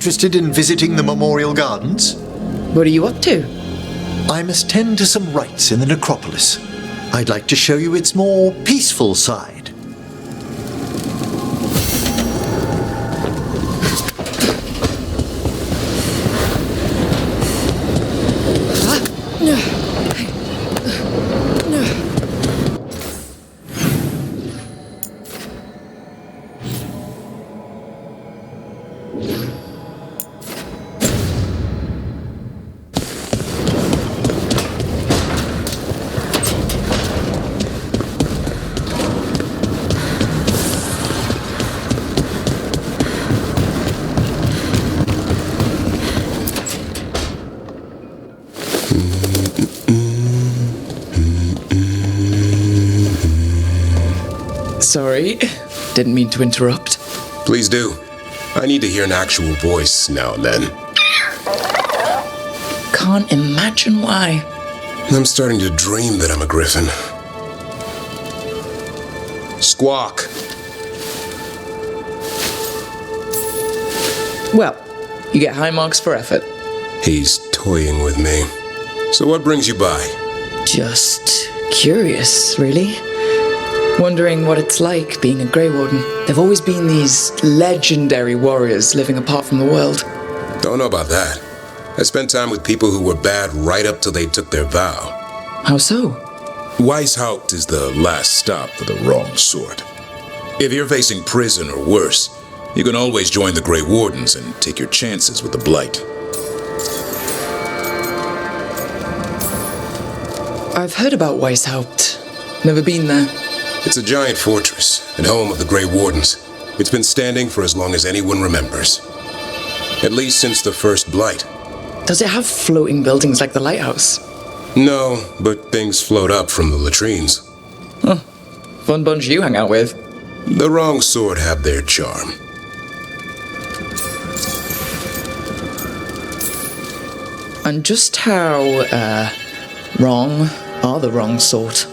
interested in visiting the memorial gardens? What are you up to? I must tend to some rites in the necropolis. I'd like to show you its more peaceful side. Sorry, didn't mean to interrupt. Please do. I need to hear an actual voice now and then. Can't imagine why. I'm starting to dream that I'm a griffin. Squawk. Well, you get high marks for effort. He's toying with me. So what brings you by? Just curious, really. Wondering what it's like being a Grey Warden. There've always been these legendary warriors living apart from the world. Don't know about that. I spent time with people who were bad right up till they took their vow. How so? Weishaupt is the last stop for the wrong sort. If you're facing prison or worse, you can always join the Grey Wardens and take your chances with the Blight. I've heard about Weishaupt. Never been there. It's a giant fortress and home of the Grey Wardens. It's been standing for as long as anyone remembers. At least since the first Blight. Does it have floating buildings like the lighthouse? No, but things float up from the latrines. Huh. Fun bunch you hang out with. The wrong sort have their charm. And just how, wrong are the wrong sort?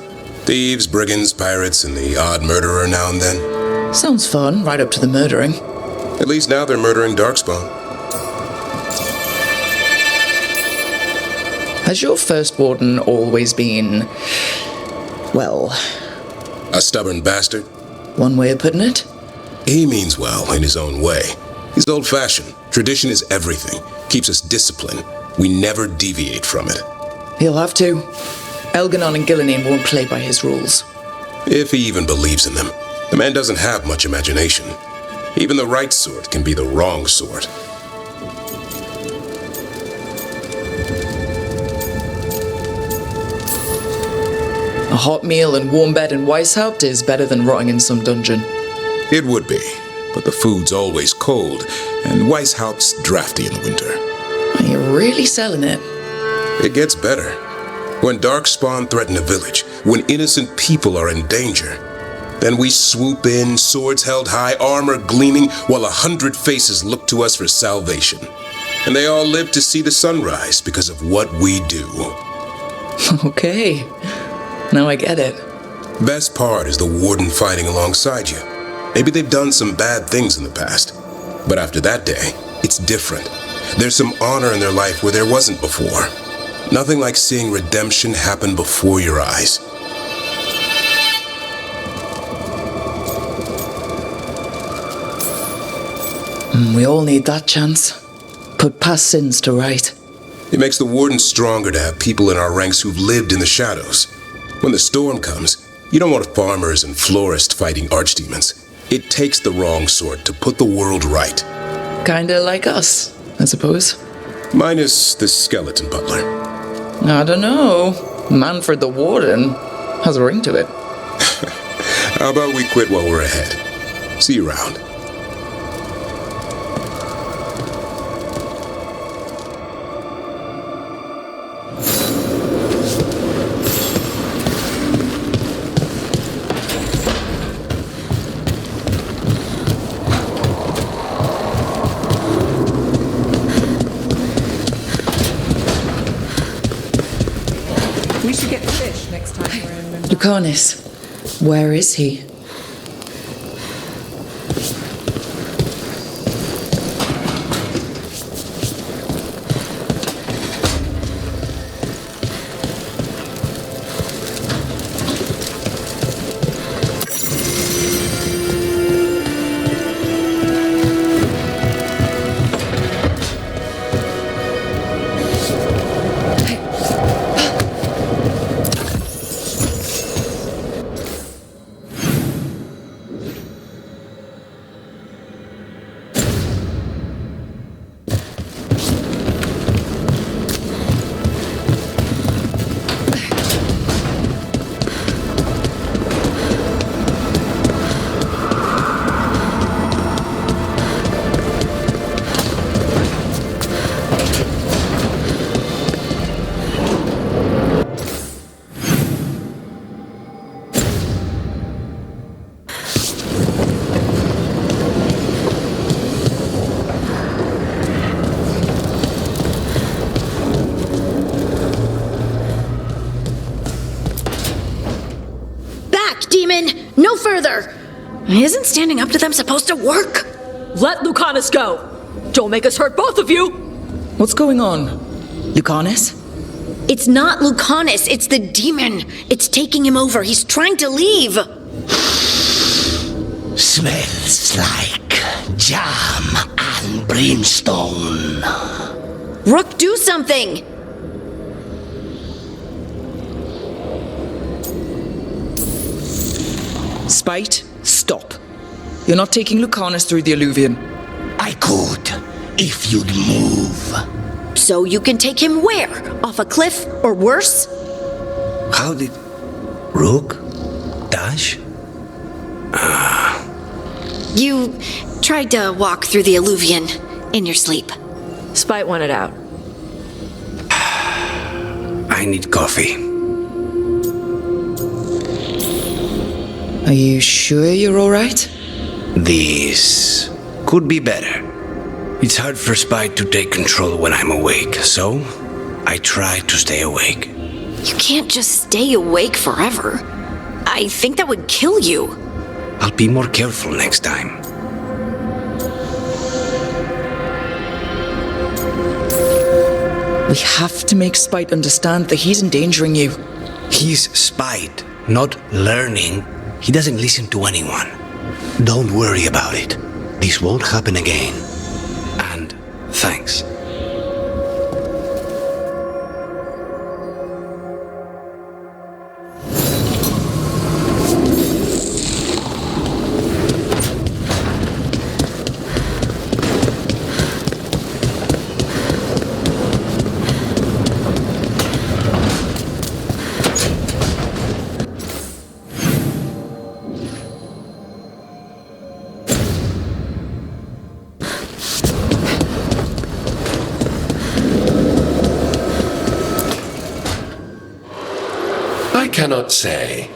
Thieves, brigands, pirates, and the odd murderer now and then. Sounds fun, right up to the murdering. At least now they're murdering Darkspawn. Has your first warden always been, well... A stubborn bastard? One way of putting it? He means well in his own way. He's old-fashioned. Tradition is everything. Keeps us disciplined. We never deviate from it. He'll have to. Elganon and Gillinane won't play by his rules. If he even believes in them. The man doesn't have much imagination. Even the right sort can be the wrong sort. A hot meal and warm bed in Weishaupt is better than rotting in some dungeon. It would be, but the food's always cold, and Weishaupt's drafty in the winter. Are you really selling it? It gets better. When Darkspawn threaten a village, when innocent people are in danger, then we swoop in, swords held high, armor gleaming, while 100 faces look to us for salvation. And they all live to see the sunrise because of what we do. Okay, now I get it. Best part is the warden fighting alongside you. Maybe they've done some bad things in the past, but after that day, it's different. There's some honor in their life where there wasn't before. Nothing like seeing redemption happen before your eyes. We all need that chance. Put past sins to right. It makes the warden stronger to have people in our ranks who've lived in the shadows. When the storm comes, you don't want farmers and florists fighting archdemons. It takes the wrong sort to put the world right. Kinda like us, I suppose. Minus the skeleton butler. I don't know. Manfred the Warden has a ring to it. How about we quit while we're ahead? See you around. We should get fish next time we're in Limbo. Lucanis, where is he? further. Isn't standing up to them supposed to work? Let Lucanus go. Don't make us hurt both of you. What's going on? Lucanus? It's not Lucanus, it's the demon. It's taking him over. He's trying to leave. Smells like jam and brimstone. Rook, do something! Spite, stop. You're not taking Lucanus through the alluvion. I could, if you'd move. So you can take him where? Off a cliff or worse? How did... Rook? Dash? You tried to walk through the alluvion in your sleep. Spite wanted out. I need coffee. Are you sure you're alright? This could be better. It's hard for Spite to take control when I'm awake, so I try to stay awake. You can't just stay awake forever. I think that would kill you. I'll be more careful next time. We have to make Spite understand that he's endangering you. He's Spite, not learning. He doesn't listen to anyone. Don't worry about it. This won't happen again. And thanks. I cannot say.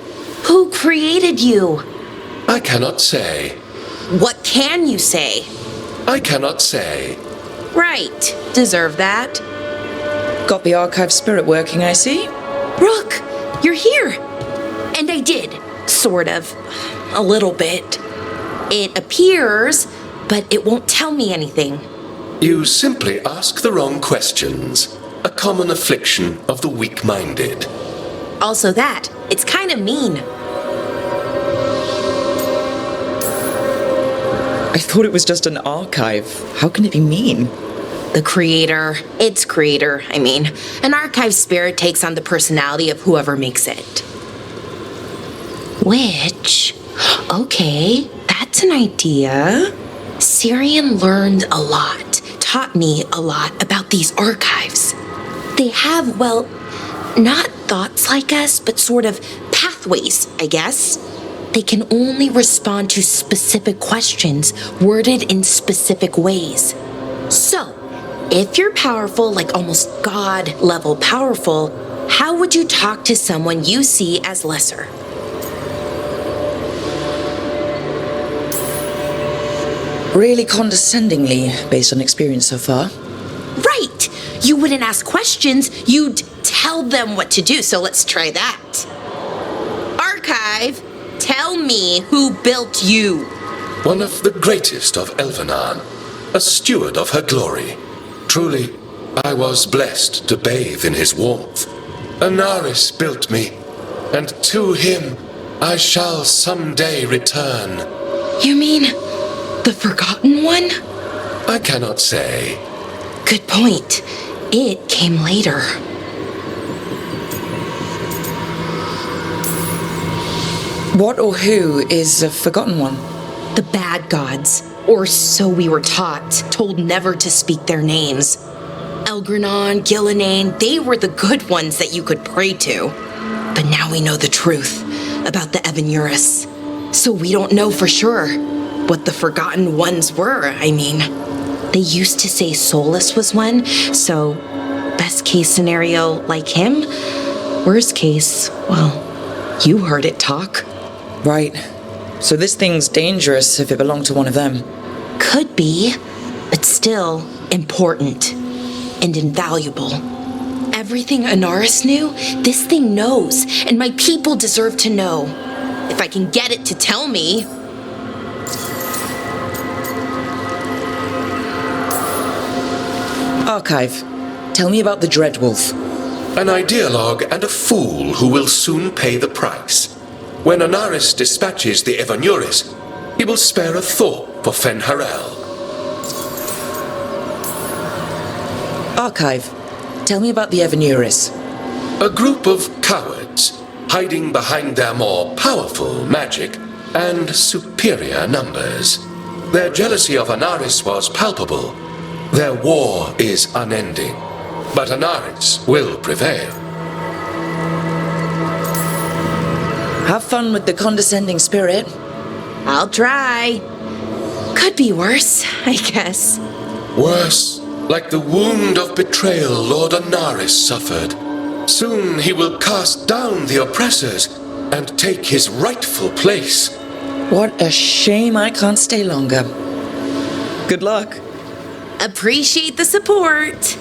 Who created you? I cannot say. What can you say? I cannot say. Right. Deserve that. Got the archive spirit working, I see. Rook, you're here. And I did. Sort of. A little bit. It appears, but it won't tell me anything. You simply ask the wrong questions. A common affliction of the weak-minded. Also that, it's kind of mean. I thought it was just an archive. How can it be mean? The creator, its creator, I mean. An archive spirit takes on the personality of whoever makes it. Which, okay, that's an idea. Syrian learned a lot, taught me a lot about these archives. They have, well, not thoughts like us, but sort of pathways, I guess. They can only respond to specific questions worded in specific ways. So, if you're powerful, like almost God-level powerful, how would you talk to someone you see as lesser? Really condescendingly, based on experience so far. Right! You wouldn't ask questions, you'd tell them what to do, so let's try that. Archive, tell me who built you. One of the greatest of Elvenan, a steward of her glory. Truly, I was blessed to bathe in his warmth. Anaris built me, and to him I shall someday return. You mean the Forgotten One? I cannot say. Good point. It came later. What or who is the Forgotten One? The bad gods, or so we were taught, told never to speak their names. Elgranon, Gillinane, they were the good ones that you could pray to. But now we know the truth about the Evanurus. So we don't know for sure what the Forgotten Ones were, I mean. They used to say Solus was one, so best case scenario, like him. Worst case, well, you heard it talk. Right. So this thing's dangerous if it belonged to one of them. Could be, but still important and invaluable. Everything Anaris knew, this thing knows, and my people deserve to know. If I can get it to tell me. Archive. Tell me about the Dreadwolf. An ideologue and a fool who will soon pay the price. When Anaris dispatches the Evanuris, he will spare a thought for Fenharel. Archive. Tell me about the Evanuris. A group of cowards, hiding behind their more powerful magic and superior numbers. Their jealousy of Anaris was palpable. Their war is unending, but Anaris will prevail. Have fun with the condescending spirit. I'll try. Could be worse, I guess. Worse, like the wound of betrayal Lord Anaris suffered. Soon he will cast down the oppressors and take his rightful place. What a shame I can't stay longer. Good luck. Appreciate the support.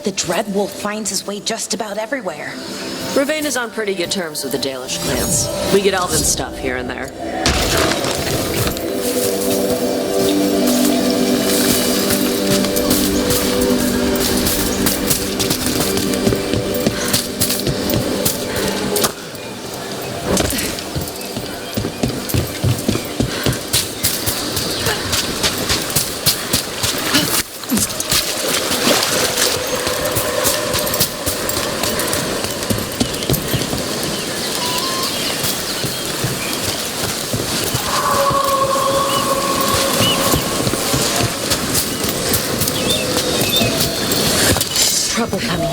The Dreadwolf finds his way just about everywhere. Ravane is on pretty good terms with the Dalish clans. We get elven stuff here and there. Trouble coming.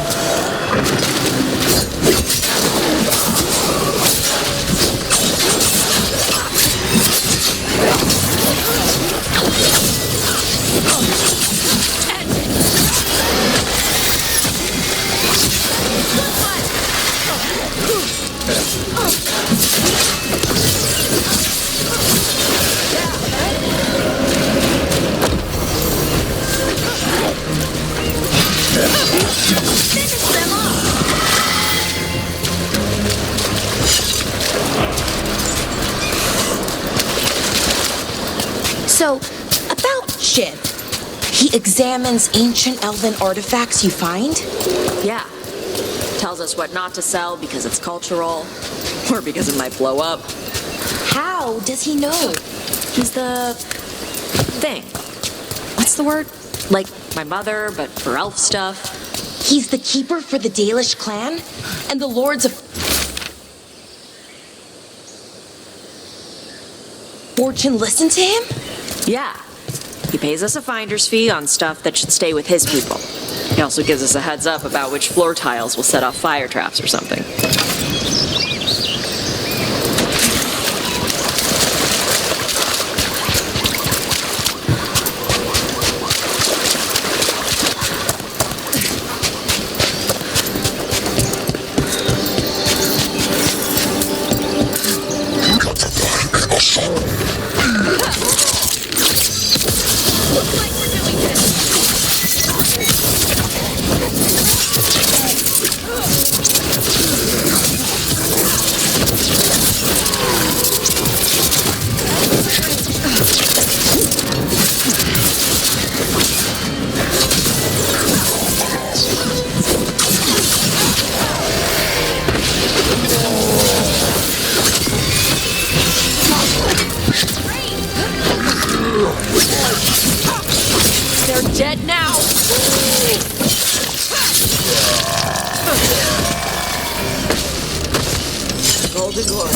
So, about Shib. He examines ancient elven artifacts you find? Yeah. Tells us what not to sell because it's cultural, or because it might blow up. How does he know? He's the thing. What's the word? Like my mother, but for elf stuff. He's the keeper for the Dalish clan? And the lords of Fortune listen to him? Yeah. He pays us a finder's fee on stuff that should stay with his people. He also gives us a heads up about which floor tiles will set off fire traps or something. They're dead now. Golden glory.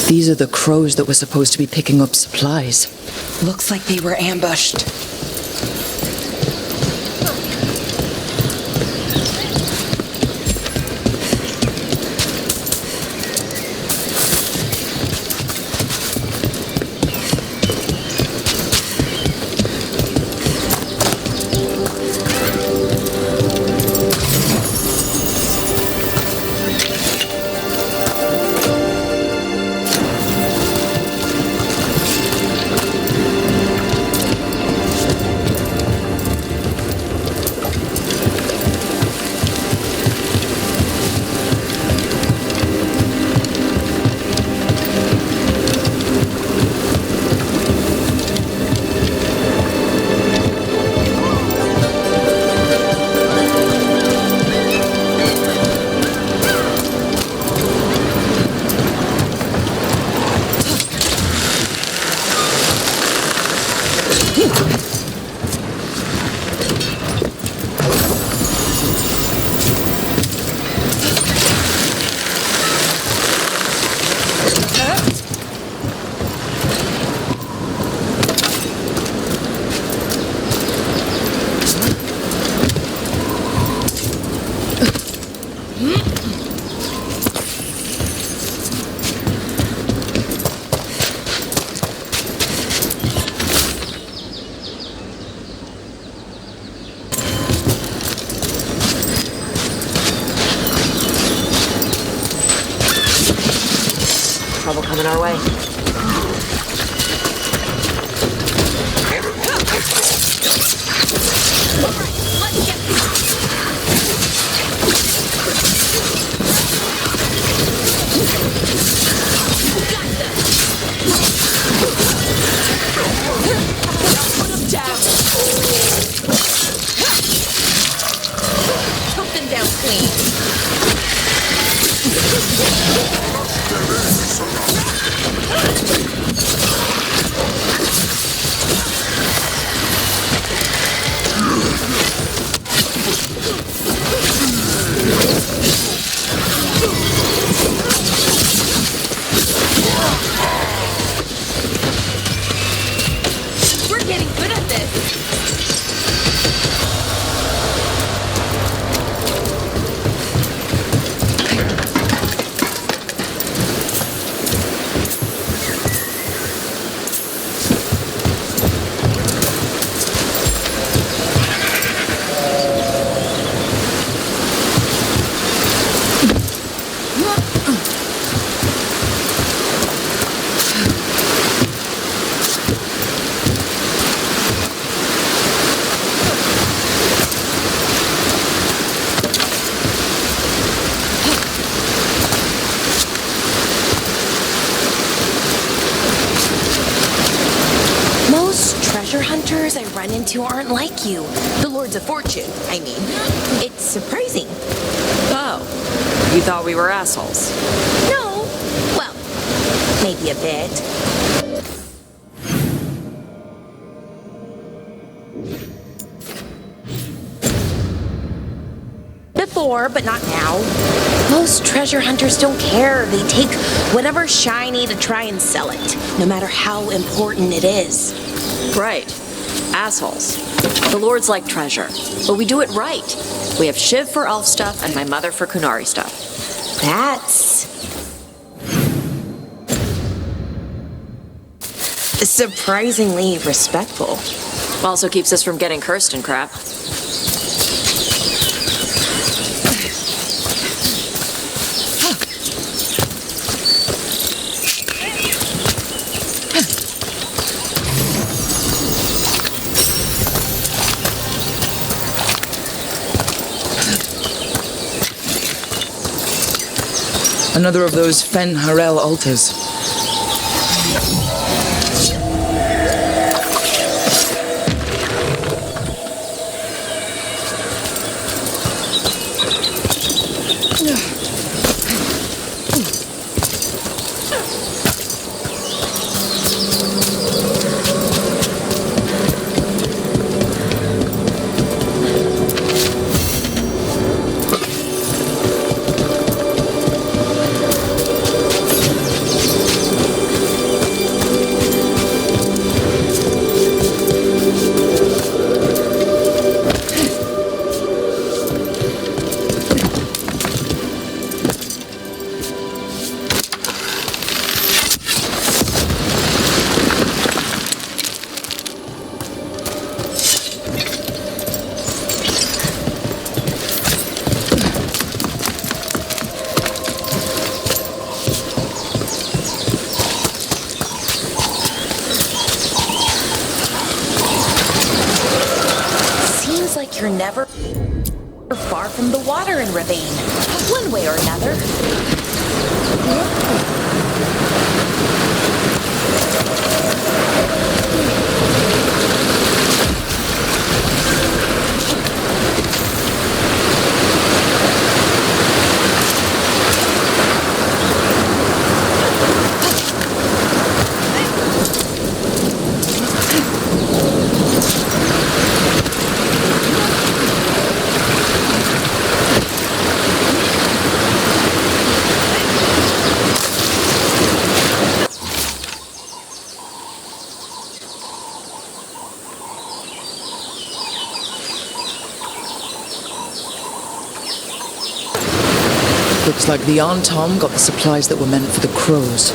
These are the crows that were supposed to be picking up supplies. Looks like they were ambushed. Trouble coming our way. Hunters I run into aren't like you. The Lords of Fortune, I mean. It's surprising. Oh, you thought we were assholes? No. Well, maybe a bit. Before, but not now. Most treasure hunters don't care. They take whatever's shiny to try and sell it, no matter how important it is. Right. Assholes. The Lords like treasure, but we do it right. We have Shiv for elf stuff and my mother for Kunari stuff. That's surprisingly respectful. Also keeps us from getting cursed and crap. Another of those Fen Harel altars. you're never far from the water in Ravane, one way or another. Looks like the Antom got the supplies that were meant for the crows.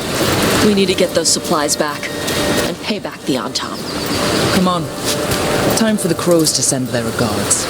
We need to get those supplies back and pay back the Antom. Come on. Time for the crows to send their regards.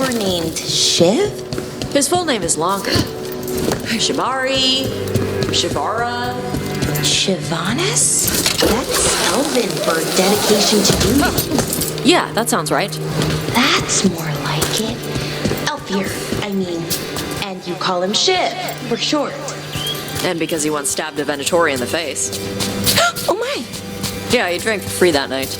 Named Shiv? His full name is longer. Shibari, Shivara. Shivanis? That's Elven for dedication to duty. Yeah, that sounds right. That's more like it. Elfier, I mean. And you call him Shiv, for short. And because he once stabbed a Venatori in the face. Oh my! Yeah, he drank for free that night.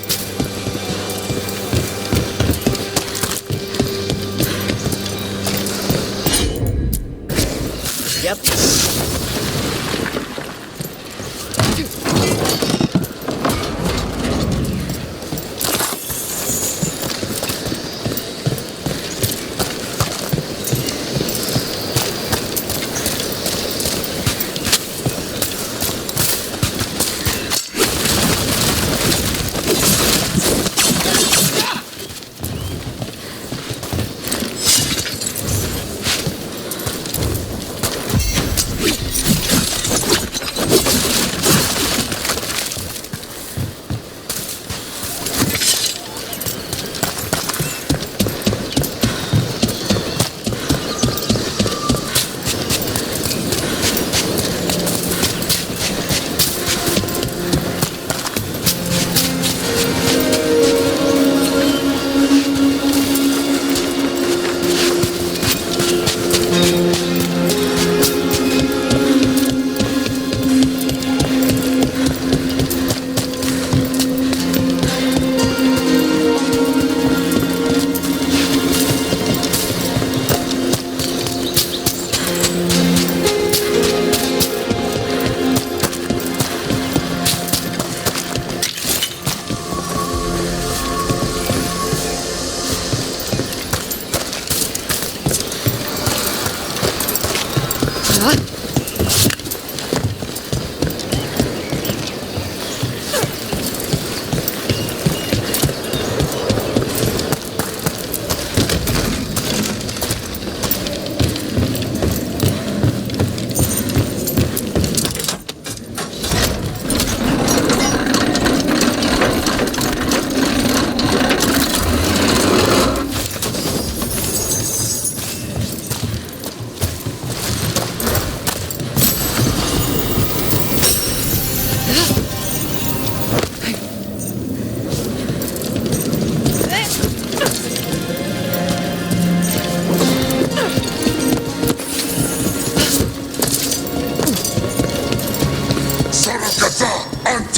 Yep.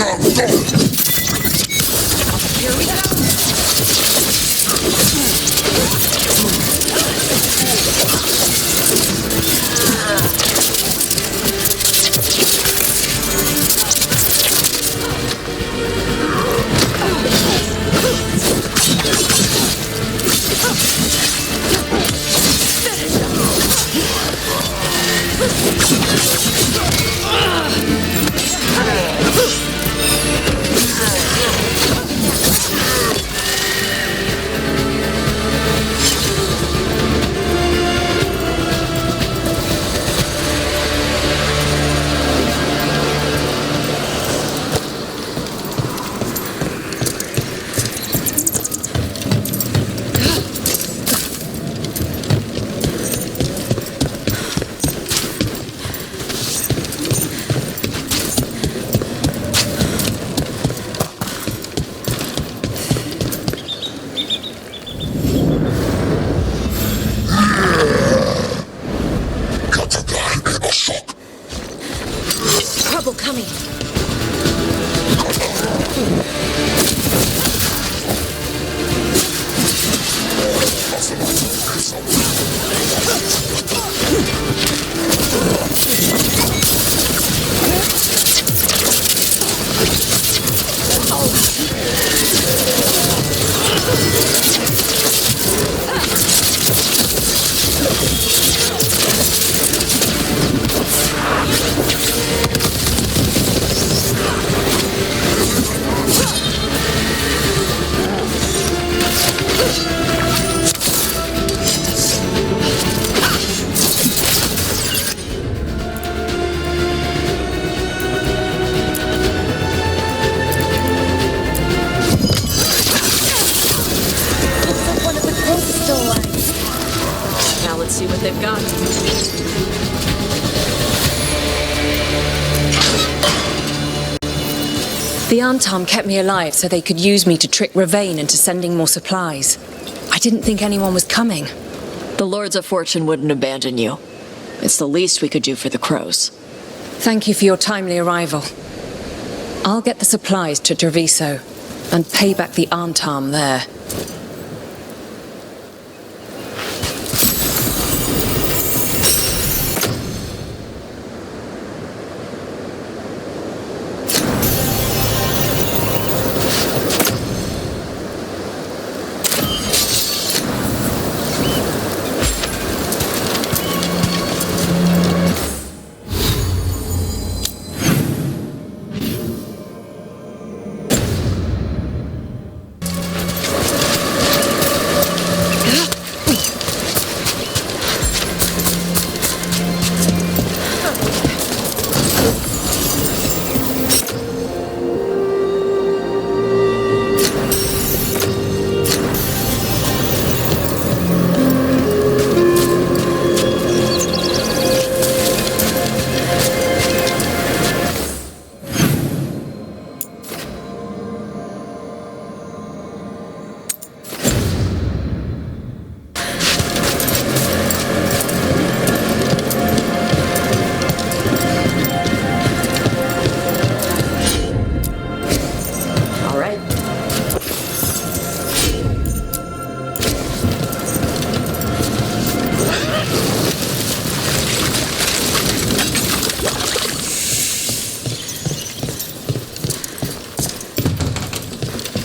Here we go. Trouble coming. Now let's see what they've got. The Antom kept me alive so they could use me to trick Ravane into sending more supplies. I didn't think anyone was coming. The Lords of Fortune wouldn't abandon you. It's the least we could do for the crows. Thank you for your timely arrival. I'll get the supplies to Treviso and pay back the Antom there.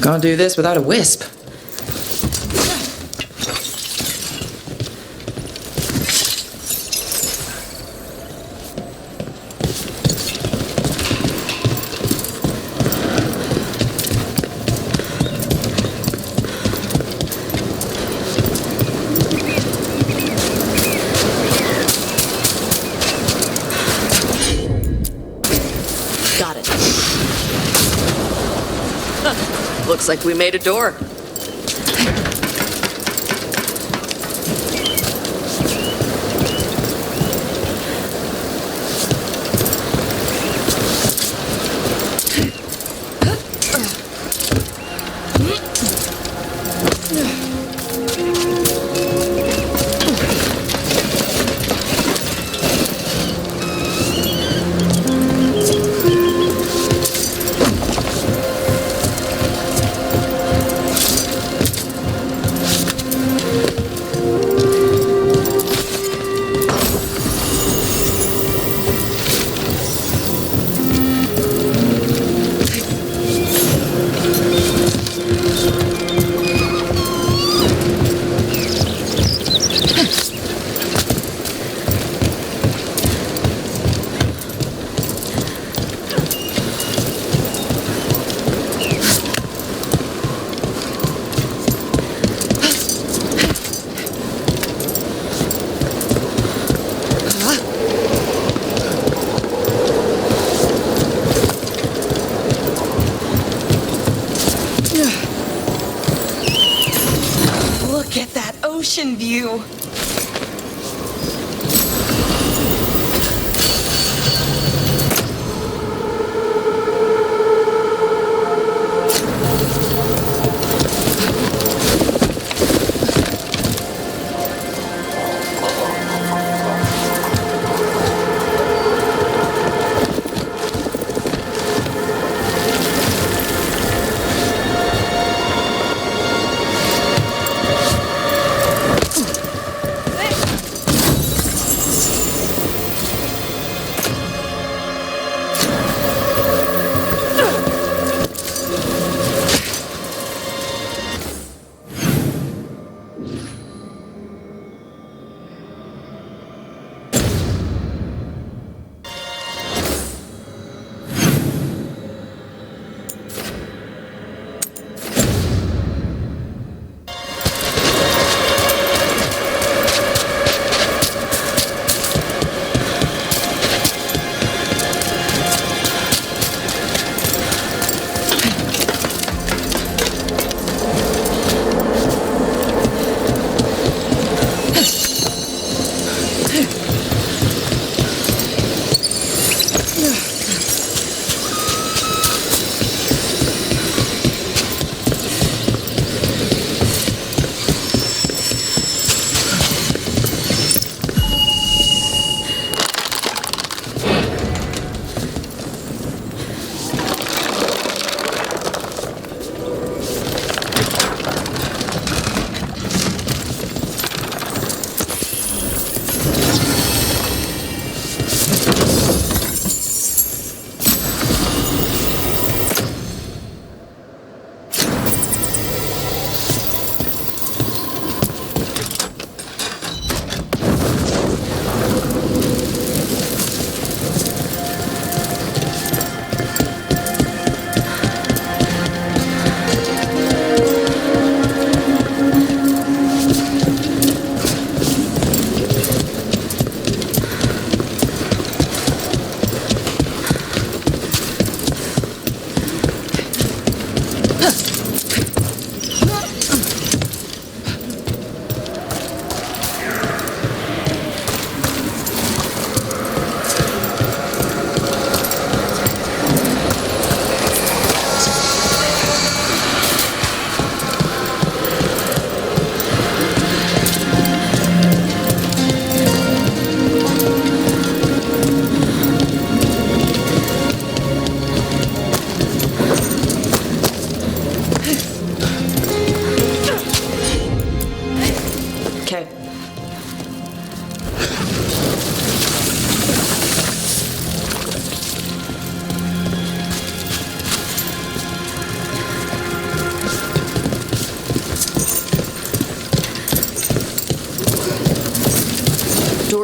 Can't do this without a wisp. Got it. Looks like we made a door. ocean view.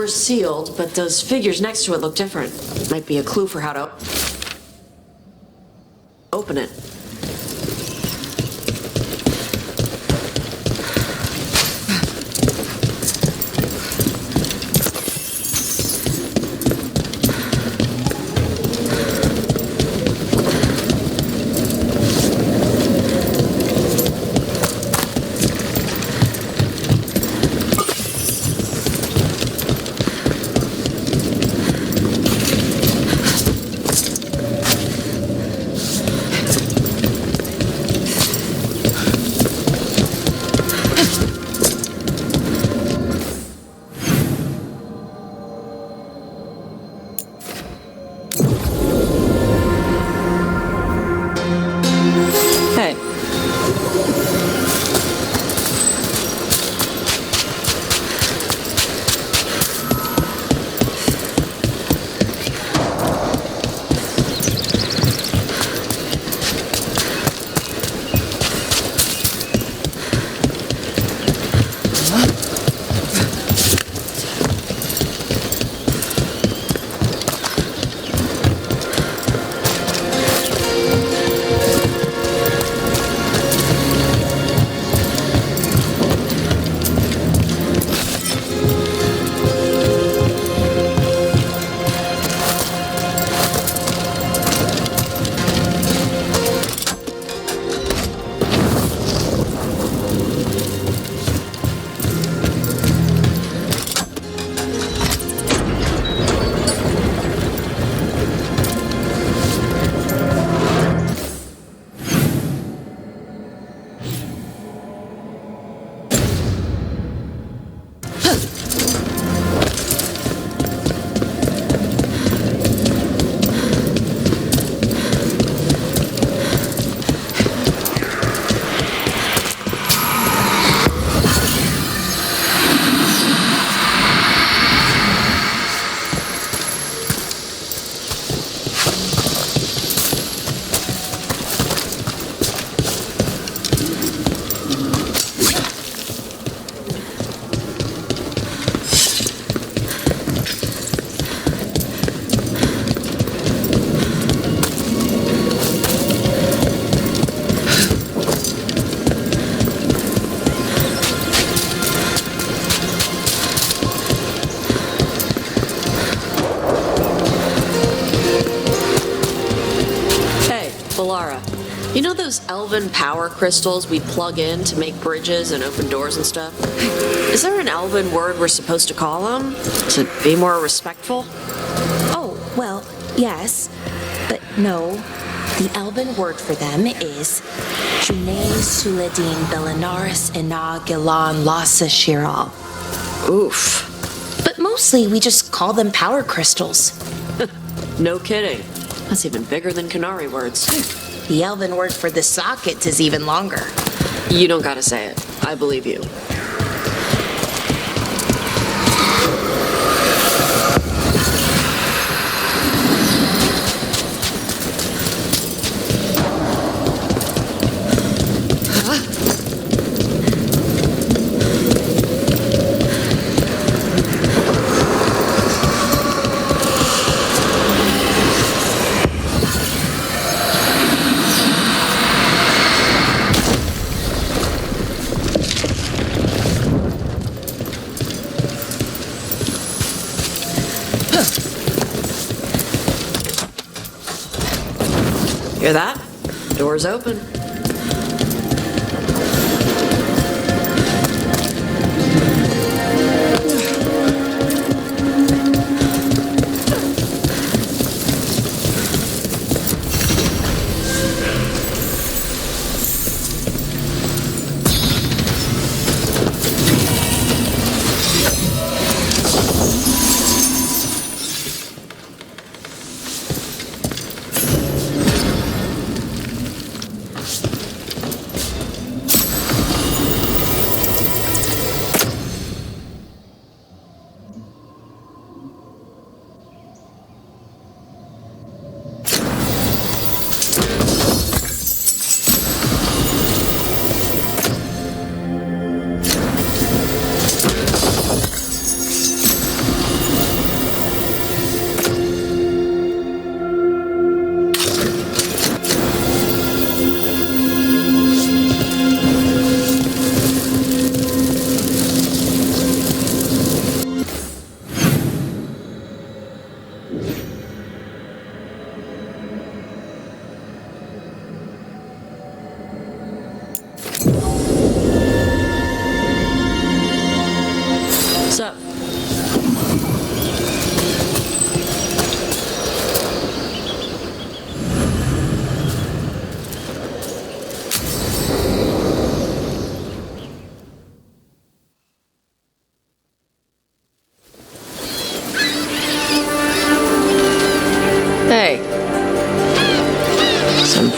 Door's sealed, but those figures next to it look different. Might be a clue for how to open it. Balara, you know those elven power crystals we plug in to make bridges and open doors and stuff? Is there an elven word we're supposed to call them? To be more respectful? Oh, well, yes, but no. The elven word for them is June Suladin Belinaris Ina Gilan Lasa Shiral. Oof. But mostly we just call them power crystals. No kidding. That's even bigger than Canary words. The elven word for the sockets is even longer. You don't gotta say it. I believe you. Hear that? Door's open.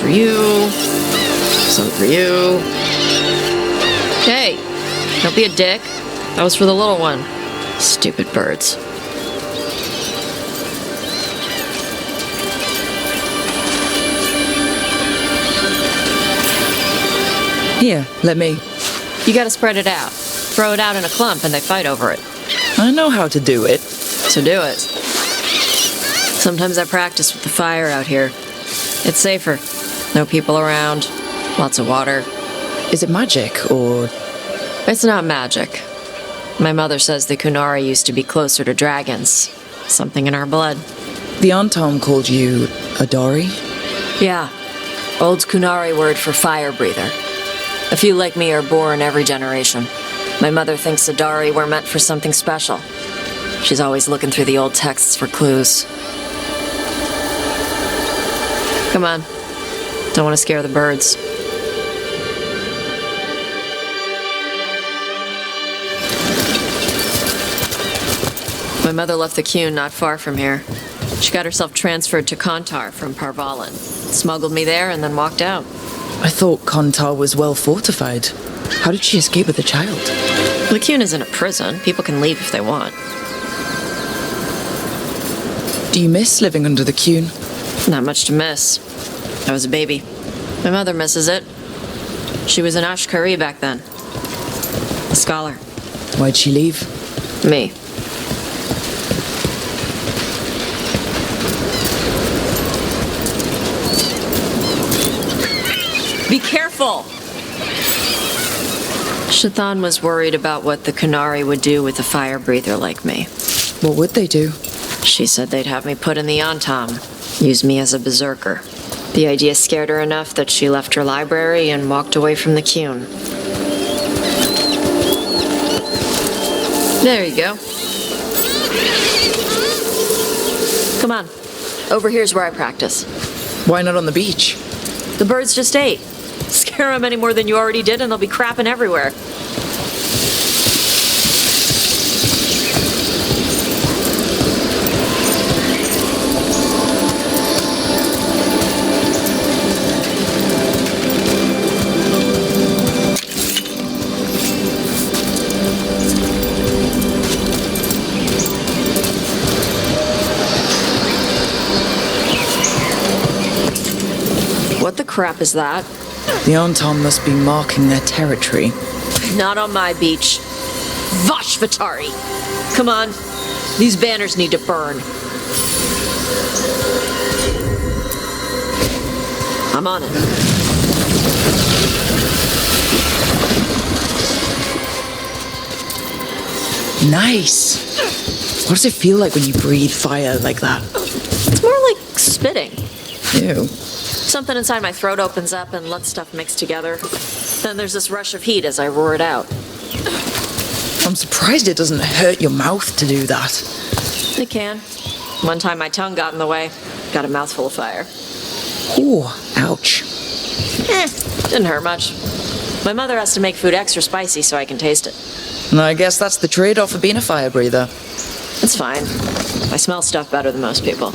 for you. Some for you. Hey, don't be a dick. That was for the little one. Stupid birds. Here, let me. You gotta spread it out. Throw it out in a clump and they fight over it. I know how to do it. So do it. Sometimes I practice with the fire out here. It's safer. No people around. Lots of water. Is it magic, or...? It's not magic. My mother says the Kunari used to be closer to dragons. Something in our blood. The Antom called you a Dari? Yeah. Old Kunari word for fire breather. A few like me are born every generation. My mother thinks Adari were meant for something special. She's always looking through the old texts for clues. Come on. Don't want to scare the birds. My mother left the Qun not far from here. She got herself transferred to Kontar from Parvalan. Smuggled me there and then walked out. I thought Kontar was well fortified. How did she escape with the child? The Qun isn't a prison. People can leave if they want. Do you miss living under the Qun? Not much to miss. I was a baby. My mother misses it. She was an Ashkari back then. A scholar. Why'd she leave? Me. Be careful! Shathan was worried about what the Kunari would do with a fire breather like me. What would they do? She said they'd have me put in the Antam. Use me as a berserker. The idea scared her enough that she left her library and walked away from the Qun. There you go. Come on. Over here's where I practice. Why not on the beach? The birds just ate. Scare them any more than you already did and they'll be crapping everywhere. What the crap is that? The Anton must be marking their territory. Not on my beach. Vashvatari! Come on. These banners need to burn. I'm on it. Nice! What does it feel like when you breathe fire like that? It's more like spitting. Ew. Something inside my throat opens up and lets stuff mix together. Then there's this rush of heat as I roar it out. I'm surprised it doesn't hurt your mouth to do that. It can. One time my tongue got in the way. Got a mouthful of fire. Ooh, ouch. Didn't hurt much. My mother has to make food extra spicy so I can taste it. And I guess that's the trade-off of being a fire breather. It's fine. I smell stuff better than most people.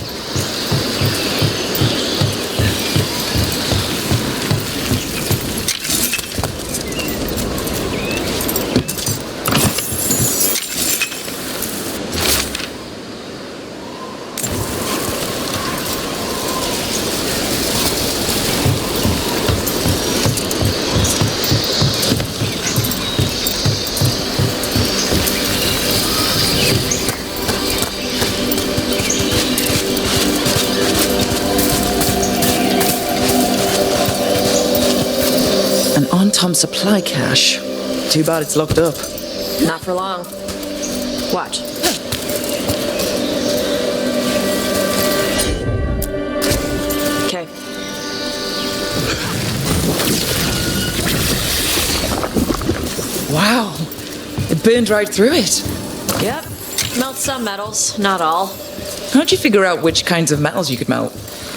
Tom supply cache. Too bad it's locked up. Not for long. Watch. Okay. Wow. It burned right through it. Yep. Melt some metals, not all. How'd you figure out which kinds of metals you could melt?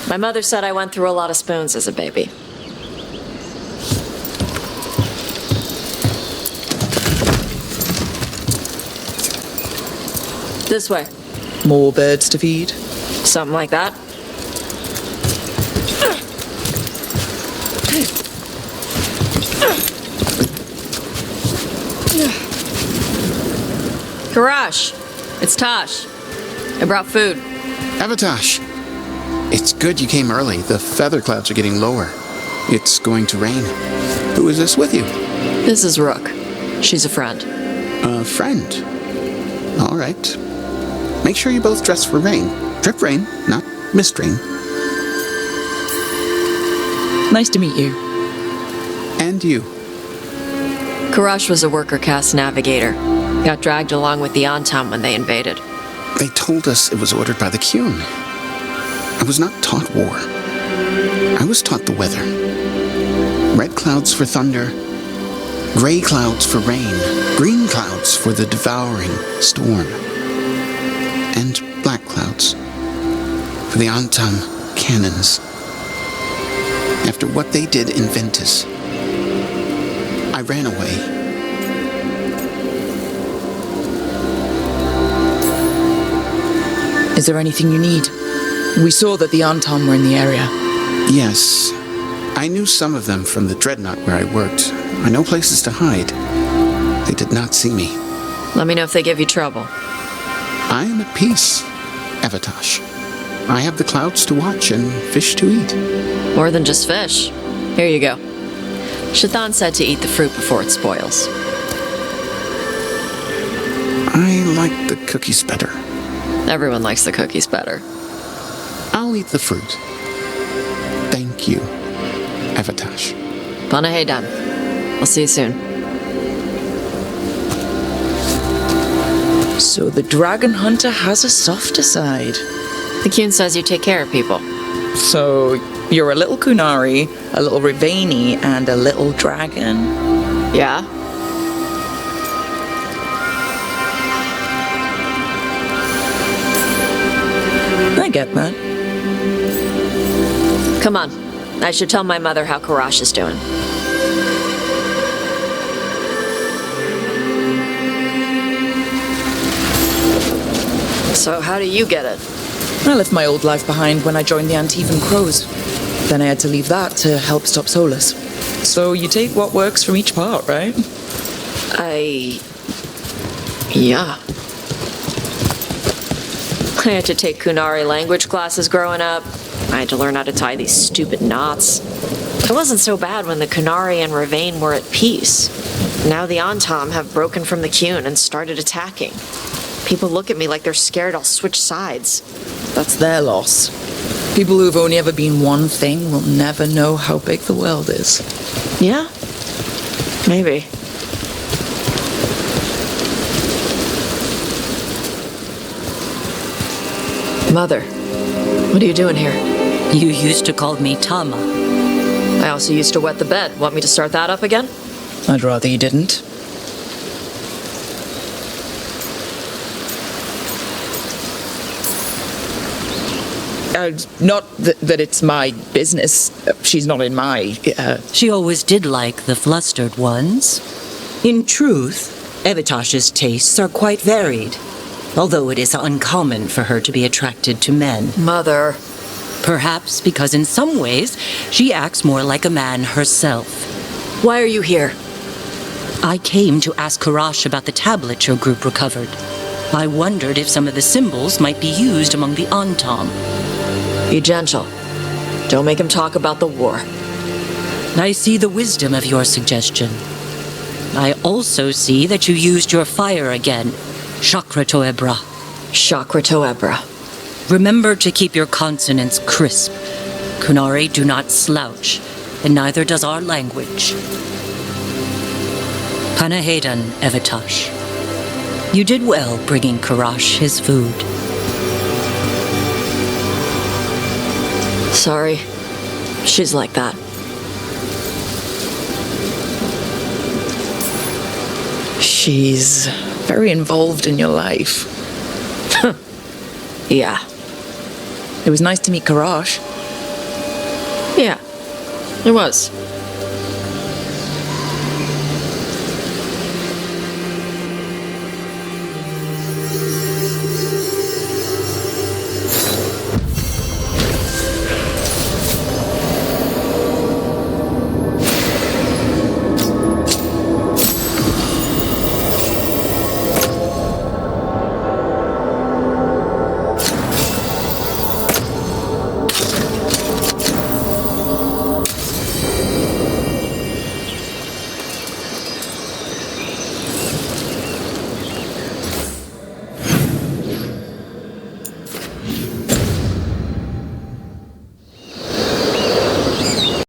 My mother said I went through a lot of spoons as a baby. This way. More birds to feed? Something like that. Karash, it's Tosh. I brought food. Avatash, it's good you came early. The feather clouds are getting lower. It's going to rain. Who is this with you? This is Rook. She's a friend. A friend? All right. Make sure you both dress for rain. Drip rain, not mist rain. Nice to meet you. And you. Karash was a worker caste navigator. Got dragged along with the Antam when they invaded. They told us it was ordered by the Qun. I was not taught war. I was taught the weather. Red clouds for thunder, gray clouds for rain, green clouds for the devouring storm, and black clouds for the Antam cannons. After what they did in Ventus, I ran away. Is there anything you need? We saw that the Antam were in the area. Yes. I knew some of them from the dreadnought where I worked. I know places to hide. They did not see me. Let me know if they give you trouble. I am at peace, Avatash. I have the clouds to watch and fish to eat. More than just fish. Here you go. Shathan said to eat the fruit before it spoils. I like the cookies better. Everyone likes the cookies better. I'll eat the fruit. Thank you, Avatash. Panahedan. I'll see you soon. So the dragon hunter has a softer side. The Qun says you take care of people. So You're a little Kunari, a little Rivani, and a little dragon. Yeah? I get that. Come on. I should tell my mother how Karash is doing. So how do you get it? I left my old life behind when I joined the Antivan Crows. Then I had to leave that to help stop Solus. So you take what works from each part, right? Yeah. I had to take Kunari language classes growing up. I had to learn how to tie these stupid knots. It wasn't so bad when the Kunari and Ravane were at peace. Now the Antam have broken from the Qun and started attacking. People look at me like they're scared I'll switch sides. That's their loss. People who've only ever been one thing will never know how big the world is. Yeah? Maybe. Mother, what are you doing here? You used to call me Tama. I also used to wet the bed. Want me to start that up again? I'd rather you didn't. Not that it's my business. She's not in my... She always did like the flustered ones. In truth, Evitash's tastes are quite varied, although it is uncommon for her to be attracted to men. Mother. Perhaps because in some ways, she acts more like a man herself. Why are you here? I came to ask Karash about the tablet your group recovered. I wondered if some of the symbols might be used among the Antam. Be gentle. Don't make him talk about the war. I see the wisdom of your suggestion. I also see that you used your fire again. Chakra Toebra. Chakra Toebra. Remember to keep your consonants crisp. Kunari do not slouch, and neither does our language. Panahedan, Evitash. You did well bringing Karash his food. Sorry. She's like that. She's very involved in your life. Yeah. It was nice to meet Karash. Yeah, it was.